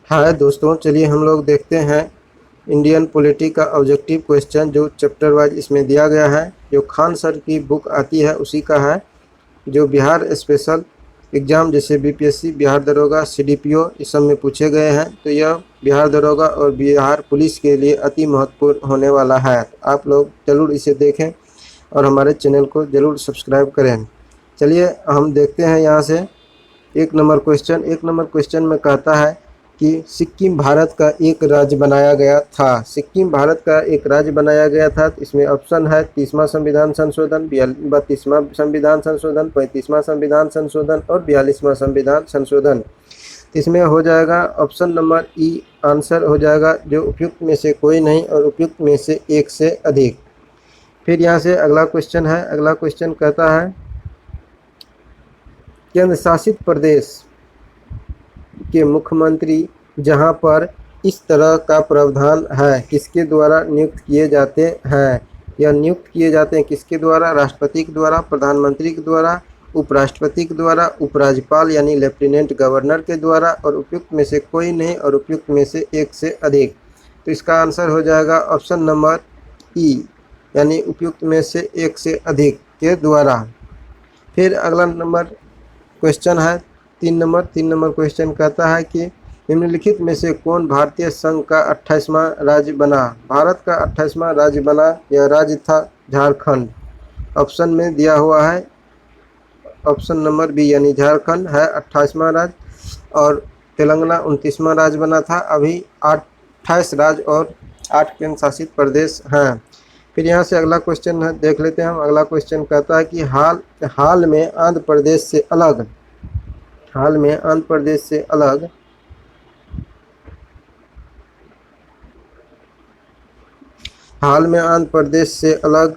हाँ दोस्तों, चलिए हम लोग देखते हैं इंडियन पॉलिटी का ऑब्जेक्टिव क्वेश्चन जो चैप्टर वाइज इसमें दिया गया है। जो खान सर की बुक आती है उसी का है। जो बिहार स्पेशल एग्ज़ाम जैसे बीपीएससी, बिहार दरोगा, सीडीपीओ इस सब में पूछे गए हैं, तो यह बिहार दरोगा और बिहार पुलिस के लिए अति महत्वपूर्ण होने वाला है। आप लोग ज़रूर इसे देखें और हमारे चैनल को ज़रूर सब्सक्राइब करें। चलिए हम देखते हैं यहाँ से एक नंबर क्वेश्चन में कहता है कि सिक्किम भारत का एक राज्य बनाया गया था। सिक्किम भारत का एक राज्य बनाया गया था। तो इसमें ऑप्शन है 30वां संविधान संशोधन, 32वां संविधान संशोधन, 35वां संविधान संशोधन और 42वां संविधान संशोधन। तो इसमें हो जाएगा ऑप्शन नंबर ई आंसर हो जाएगा, जो उपयुक्त में से कोई नहीं और उपयुक्त में से एक से अधिक। फिर यहाँ से अगला क्वेश्चन है। अगला क्वेश्चन कहता है केंद्र शासित प्रदेश के मुख्यमंत्री जहां पर इस तरह का प्रावधान है किसके द्वारा नियुक्त किए जाते हैं। यह नियुक्त किए जाते हैं किसके द्वारा? राष्ट्रपति के द्वारा, प्रधानमंत्री के द्वारा, उपराष्ट्रपति के द्वारा, उपराज्यपाल यानी लेफ्टिनेंट गवर्नर के द्वारा और उपयुक्त में से कोई नहीं और उपयुक्त में से एक से अधिक। तो इसका आंसर हो जाएगा ऑप्शन नंबर ई यानी उपयुक्त में से एक से अधिक के द्वारा। फिर अगला नंबर क्वेश्चन है 3 नंबर क्वेश्चन कहता है कि निम्नलिखित में से कौन भारतीय संघ का 28वां राज्य बना। भारत का 28वां राज्य बना, यह राज्य था झारखंड। ऑप्शन में दिया हुआ है ऑप्शन नंबर बी यानी झारखंड है 28वां राज्य और तेलंगाना 29वां राज्य बना था। अभी 28 राज्य और 8 केंद्र शासित प्रदेश हैं। फिर यहाँ से अगला क्वेश्चन है, देख लेते हैं हम। अगला क्वेश्चन कहता है कि हाल में आंध्र प्रदेश से अलग हाल में आंध्र प्रदेश से अलग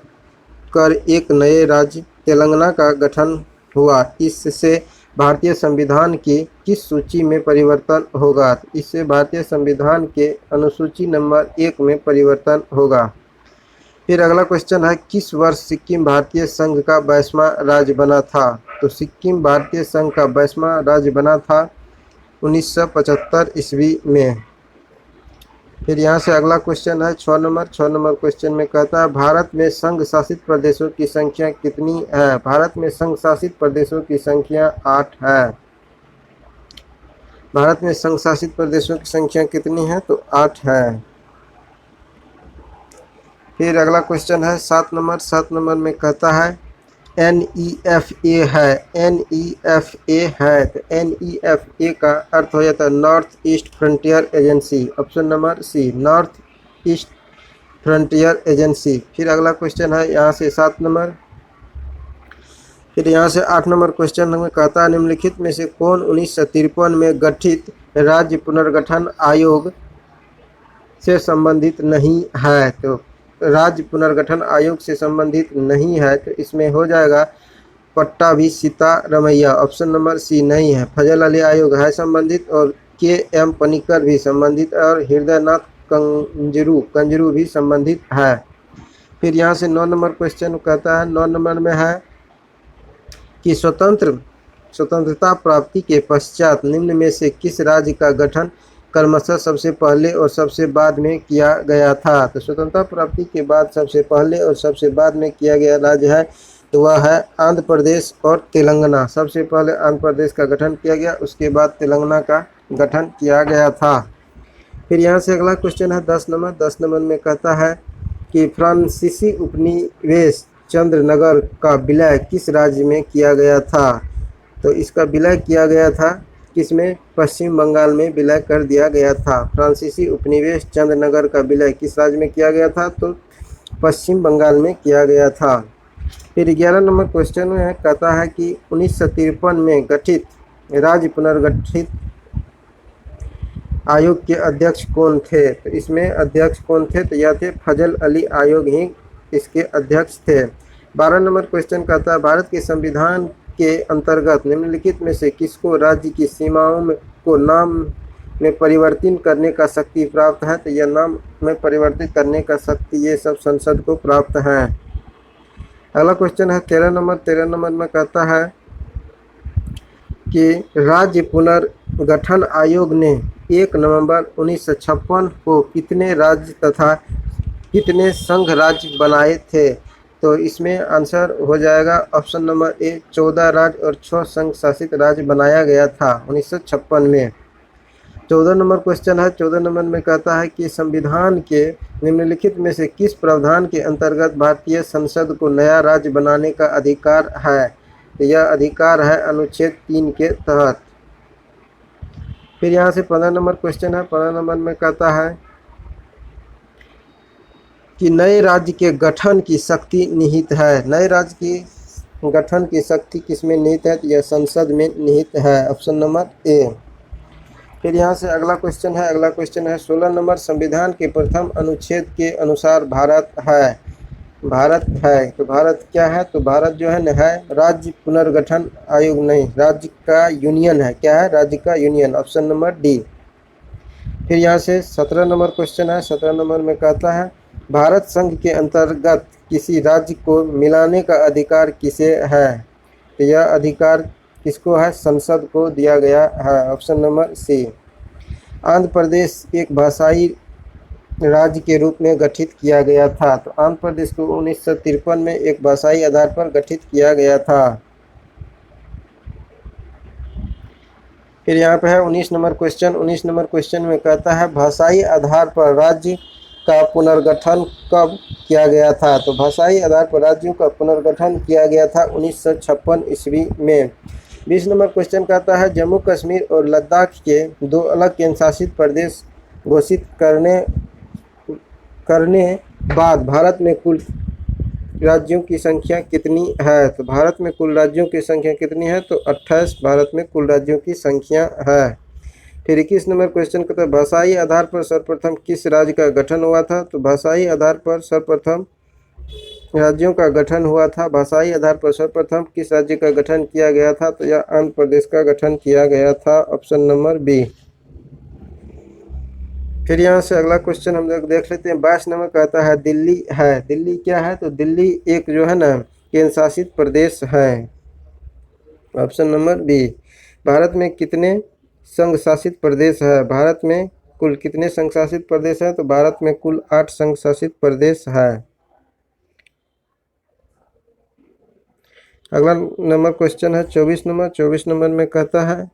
कर एक नए राज्य तेलंगाना का गठन हुआ। इससे भारतीय संविधान की किस सूची में परिवर्तन होगा? इससे भारतीय संविधान के अनुसूची नंबर 1 में परिवर्तन होगा। फिर अगला क्वेश्चन है किस वर्ष सिक्किम भारतीय संघ का 22वां राज्य बना था। तो सिक्किम भारतीय संघ का 22वां राज्य बना था 1975 ईस्वी में। फिर यहाँ से अगला क्वेश्चन है 6 नंबर क्वेश्चन में कहता है भारत में संघ शासित प्रदेशों की संख्या कितनी है। भारत में संघ शासित प्रदेशों की संख्या 8 है। भारत में संघ शासित प्रदेशों की संख्या कितनी है? तो 8 है। फिर अगला क्वेश्चन है 7 नंबर में कहता है NEFA है। NEFA है तो NEFA का अर्थ हो जाता है North east frontier Agency. Option number C नॉर्थ ईस्ट फ्रंटियर एजेंसी। फिर अगला क्वेश्चन है यहाँ से 7 नंबर। फिर यहाँ से 8 नंबर क्वेश्चन हमें कहता है निम्नलिखित में से कौन 1953 में गठित राज्य पुनर्गठन आयोग से संबंधित नहीं है। तो राज्य पुनर्गठन आयोग से संबंधित नहीं है तो इसमें हो जाएगा Pattabhi Sitaramayya. Option number C नहीं है। फजल अली आयोग है संबंधित और KM पनिकर भी संबंधित और हृदयनाथ कंजरू भी संबंधित है। फिर यहाँ से 9 नंबर क्वेश्चन कहता है 9 नंबर में है कि स्वतंत्रता प्राप्ति के पश्चात निम्न में से किस राज्य का गठन क्रमशः सबसे पहले और सबसे बाद में किया गया था। तो स्वतंत्रता प्राप्ति के बाद सबसे पहले और सबसे बाद में किया गया राज्य है तो वह है आंध्र प्रदेश और तेलंगाना। सबसे पहले आंध्र प्रदेश का गठन किया गया, उसके बाद तेलंगाना का गठन किया गया था। फिर यहाँ से अगला क्वेश्चन है 10 नंबर में कहता है कि फ्रांसीसी उपनिवेश चंद्रनगर का विलय किस राज्य में किया गया था। तो इसका विलय किया गया था किसमें? पश्चिम बंगाल में विलय कर दिया गया था। फ्रांसीसी उपनिवेश चंद्रनगर का विलय किस राज्य में किया गया था? तो पश्चिम बंगाल में किया गया था। फिर 11 नंबर क्वेश्चन में कहता है कि 1953 में गठित राज्य पुनर्गठित आयोग के अध्यक्ष कौन थे। तो इसमें अध्यक्ष कौन थे? तो यह थे फजल अली आयोग ही इसके अध्यक्ष थे। 12 नंबर क्वेश्चन कहता है भारत के संविधान के अंतर्गत निम्नलिखित में से किसको राज्य की सीमाओं को नाम में परिवर्तित करने का शक्ति प्राप्त है। तो यह नाम में परिवर्तित करने का शक्ति ये सब संसद को प्राप्त है। अगला क्वेश्चन है 13 नंबर में कहता है कि राज्य गठन आयोग ने 1 नवंबर 1956 को कितने राज्य तथा कितने संघ राज्य बनाए थे? तो इसमें आंसर हो जाएगा ऑप्शन नंबर ए 14 राज्य और 6 संघ शासित राज्य बनाया गया था 1956 में। 14 नंबर क्वेश्चन है। 14 नंबर में कहता है कि संविधान के निम्नलिखित में से किस प्रावधान के अंतर्गत भारतीय संसद को नया राज्य बनाने का अधिकार है? तो यह अधिकार है अनुच्छेद 3 के तहत। फिर यहाँ से 15 नंबर क्वेश्चन है। 15 नंबर में कहता है कि नए राज्य के गठन की शक्ति निहित है। नए राज्य की गठन की शक्ति किसमें निहित है? तो यह संसद में निहित है, ऑप्शन नंबर ए। फिर यहाँ से अगला क्वेश्चन है। अगला क्वेश्चन है 16 नंबर, संविधान के प्रथम अनुच्छेद के अनुसार भारत है। भारत है तो भारत क्या है? तो भारत जो है न है राज्य पुनर्गठन आयोग नहीं, राज्य का यूनियन है। क्या है? राज्य का यूनियन, ऑप्शन नंबर डी। फिर यहाँ से 17 नंबर क्वेश्चन है। 17 नंबर में कहता है भारत संघ के अंतर्गत किसी राज्य को मिलाने का अधिकार किसे है? तो यह अधिकार किसको है? संसद को दिया गया है, ऑप्शन नंबर सी। आंध्र प्रदेश एक भाषाई राज्य के रूप में गठित किया गया था। तो आंध्र प्रदेश को 1953 में एक भाषाई आधार पर गठित किया गया था। फिर यहाँ पे है 19 नंबर क्वेश्चन। 19 नंबर क्वेश्चन में कहता है भाषाई आधार पर राज्य का पुनर्गठन कब किया गया था? तो भाषाई आधार पर राज्यों का पुनर्गठन किया गया था 1956 ईस्वी में। 20 नंबर क्वेश्चन कहता है जम्मू कश्मीर और लद्दाख के 2 अलग केंद्र शासित प्रदेश घोषित करने बाद भारत में कुल राज्यों की संख्या कितनी है? तो भारत में कुल राज्यों की संख्या कितनी है? तो 28 भारत में कुल राज्यों की संख्या है। फिर 21 नंबर क्वेश्चन कहता है भाषाई आधार पर सर्वप्रथम किस राज्य का गठन हुआ था? तो भाषाई आधार पर सर्वप्रथम राज्यों का गठन हुआ था। भाषाई आधार पर सर्वप्रथम किस राज्य का गठन किया गया था? तो यह आंध्र प्रदेश का गठन किया गया था, ऑप्शन नंबर बी। फिर यहाँ से अगला क्वेश्चन हम लोग देख लेते हैं। 22 नंबर कहता है दिल्ली है। दिल्ली क्या है? तो दिल्ली एक जो है ना केंद्र शासित प्रदेश है, ऑप्शन नंबर बी। भारत में कितने संघ शासित प्रदेश है? भारत में कुल कितने संघ शासित प्रदेश है? तो भारत में कुल 8 संघ शासित प्रदेश है। अगला नंबर क्वेश्चन है 24 नंबर। 24 नंबर में कहता है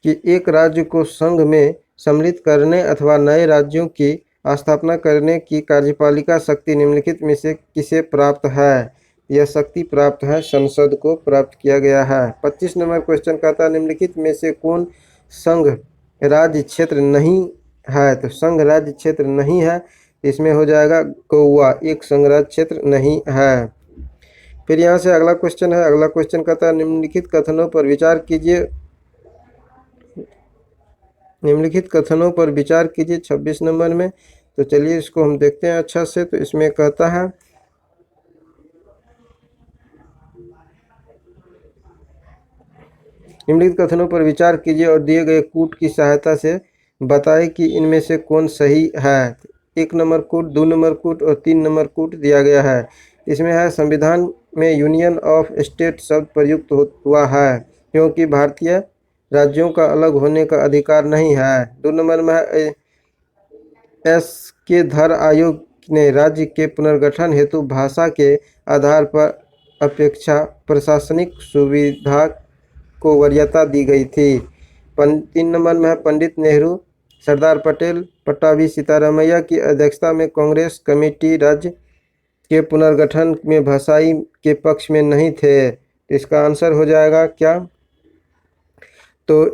कि एक राज्य को संघ में सम्मिलित करने अथवा नए राज्यों की स्थापना करने की कार्यपालिका शक्ति निम्नलिखित में से किसे प्राप्त है? यह शक्ति प्राप्त है संसद को प्राप्त किया गया है। 25 नंबर क्वेश्चन कहता है निम्नलिखित में से कौन संघ राज्य क्षेत्र नहीं है? तो संघ राज्य क्षेत्र नहीं है, इसमें हो जाएगा गोवा, एक संघ राज्य क्षेत्र नहीं है। फिर यहाँ से अगला क्वेश्चन है। अगला क्वेश्चन कहता है निम्नलिखित कथनों पर विचार कीजिए। निम्नलिखित कथनों पर विचार कीजिए 26 नंबर में। तो चलिए इसको हम देखते हैं अच्छा से। तो इसमें कहता है निम्नलिखित कथनों पर विचार कीजिए और दिए गए कूट की सहायता से बताएं कि इनमें से कौन सही है। 1 नंबर कूट, 2 नंबर कूट और 3 नंबर कूट दिया गया है। इसमें है संविधान में यूनियन ऑफ स्टेट शब्द प्रयुक्त हुआ है क्योंकि भारतीय राज्यों का अलग होने का अधिकार नहीं है। 2 नंबर में है एस के धर आयोग ने राज्य के पुनर्गठन हेतु भाषा के आधार पर अपेक्षा प्रशासनिक सुविधा को वरीयता दी गई थी। 3 नंबर में है पंडित नेहरू, सरदार पटेल, पट्टाभी सीतारामैया की अध्यक्षता में कांग्रेस कमेटी राज्य के पुनर्गठन में भाषाई के पक्ष में नहीं थे। तो इसका आंसर हो जाएगा क्या? तो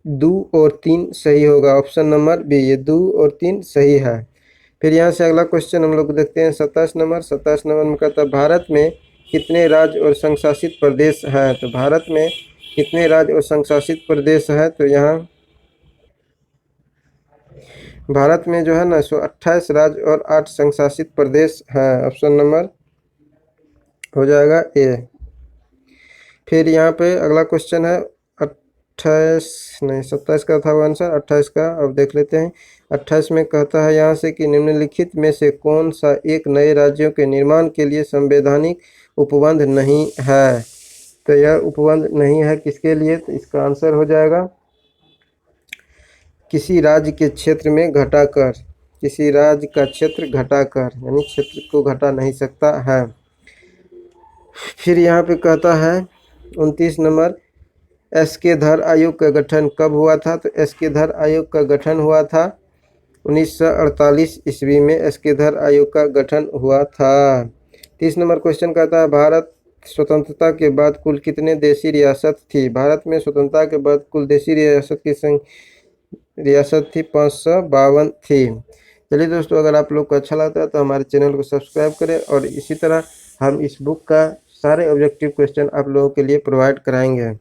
2 और 3 सही होगा, ऑप्शन नंबर बी। ये 2 और 3 सही है। फिर यहाँ से अगला क्वेश्चन हम लोग देखते हैं 27 नंबर। 27 नंबर में कहता है भारत में कितने राज्य और संघ शासित प्रदेश हैं? तो भारत में कितने राज्य और संघ शासित प्रदेश है? तो यहाँ भारत में जो है ना 28 राज्य और 8 संघ शासित प्रदेश हैं, ऑप्शन नंबर हो जाएगा ए। फिर यहाँ पे अगला क्वेश्चन है 27 का था वो आंसर, 28 का अब देख लेते हैं। 28 में कहता है यहाँ से कि निम्नलिखित में से कौन सा एक नए राज्यों के निर्माण के लिए संवैधानिक उपबंध नहीं है? तो यह उपबंध नहीं है किसके लिए? तो इसका आंसर हो जाएगा किसी राज्य के क्षेत्र में घटाकर, किसी राज्य का क्षेत्र घटाकर, यानी क्षेत्र को घटा नहीं सकता है। फिर यहाँ पे कहता है 29 नंबर, एस के धर आयोग का गठन कब हुआ था? तो एस के धर आयोग का गठन हुआ था 1948 ईस्वी में एस के धर आयोग का गठन हुआ था। 30 नंबर क्वेश्चन कहता है, भारत स्वतंत्रता के बाद कुल कितने देशी रियासत थी? भारत में स्वतंत्रता के बाद कुल देशी रियासत की रियासत थी 552 थी। चलिए दोस्तों, अगर आप लोग को अच्छा लगता है तो हमारे चैनल को सब्सक्राइब करें और इसी तरह हम इस बुक का सारे ऑब्जेक्टिव क्वेश्चन आप लोगों के लिए प्रोवाइड कराएंगे।